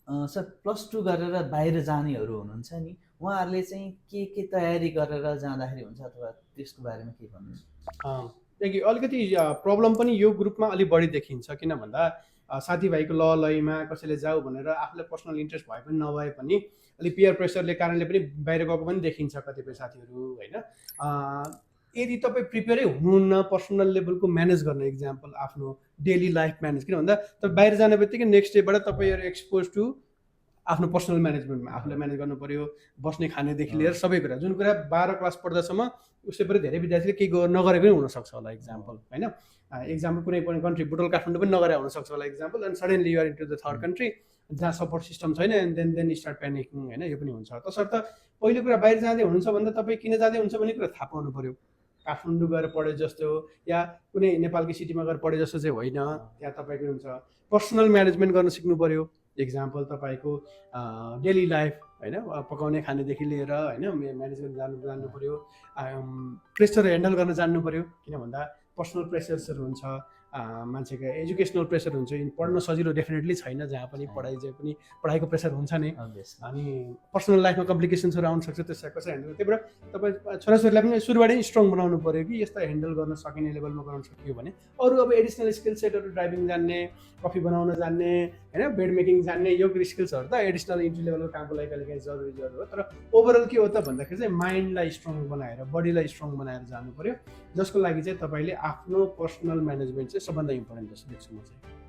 Sir +2 गरेर बाहिर जानेहरू हुनुहुन्छ नि, उहाँहरूले चाहिँ के तयारी गरेर जाँदाखेरि हुन्छ अथवा त्यसको बारेमा के भन्नुहुन्छ? देखि अलिकति प्रब्लम पनि यो ग्रुपमा अलिक बढी देखिन्छ। किन भन्दा साथीभाइको लयमा कसैले जाऊ भनेर आफूलाई पर्सनल इन्ट्रेस्ट भए पनि नभए पनि अलिक पियर प्रेसरले कारणले पनि बाहिर गएको पनि देखिन्छ कतिपय साथीहरू होइन। यदि तपाईँ प्रिपेयरै हुनुहुन्न पर्सनल लेभलको म्यानेज गर्न, इक्जाम्पल आफ्नो डेली लाइफ म्यानेज, किन भन्दा तपाईँ बाहिर जाने बित्तिकै नेक्स्ट डेबाट तपाईँहरू एक्सपोज टु आफ्नो पर्सनल म्यानेजमेन्टमा आफूलाई म्यानेज गर्नु पऱ्यो, बस्ने खानेदेखि लिएर सबै कुरा। जुन कुरा 12 क्लास पढ्दासम्म उसले पनि धेरै विद्यार्थीले केही नगरेको पनि हुनसक्छ होला, इक्जाम्पल होइन। इक्जाम्पल कुनै पनि कन्ट्री बुटोल काठमाडौँ पनि नगरे हुनसक्छ होला example, and suddenly you're into the third country जहाँ सपोर्ट सिस्टम छैन, एन्ड देन स्टार्ट प्यानिकिङ होइन। यो पनि हुन्छ। तसर्थ पहिलो कुरा बाहिर जाँदै हुनुहुन्छ भन्दा तपाईँ किन जाँदै हुन्छ भन्ने कुरा थाहा पाउनु पऱ्यो। काठमाडौँ गएर पढे जस्तो या कुनै नेपालकै सिटीमा गएर पढे जस्तो चाहिँ होइन। त्यहाँ तपाईँको हुन्छ पर्सनल म्यानेजमेन्ट गर्न सिक्नु पऱ्यो। इक्जाम्पल तपाईँको डेली लाइफ होइन, पकाउने खानेदेखि लिएर होइन म्यानेज गर्न जान्नु पऱ्यो। प्रेसर ह्यान्डल गर्न जान्नु पऱ्यो। किन भन्दा पर्सनल प्रेसर्सहरू हुन्छ, मान्छेको एजुकेसनल प्रेसर हुन्छ। पढ्न सजिलो डेफिनेटली छैन, जहाँ पनि पढाइ चाहिँ पनि पढाइको प्रेसर हुन्छ नै। अनि पर्सनल लाइफमा कम्प्लिकेसन्सहरू आउन सक्छ, त्यसलाई कसरी ह्यान्डल। त्यही भएर तपाईँ छोराछोरीलाई पनि सुरुबाटै स्ट्रङ बनाउनु पऱ्यो कि यस्तो ह्यान्डल गर्न सकिने लेभलमा गर्न सकियो भने। अरू अब एडिसनल स्किल सेटहरू ड्राइभिङ जान्ने, कफी बनाउन जान्ने होइन, बेड मेकिङ जान्ने, यो स्किल्सहरू त एडिसनल इन्ट्री लेभलको कामको लागि कहिले काहीँ जरुरी हो। तर ओभरअल के हो त भन्दाखेरि चाहिँ माइन्डलाई स्ट्रङ बनाएर, बडीलाई स्ट्रङ बनाएर जानु पऱ्यो, जसको लागि चाहिँ तपाईँले आफ्नो पर्सनल म्यानेजमेन्ट चाहिँ सबभन्दा इम्पोर्टेन्ट जस्तो देख्छु म चाहिँ।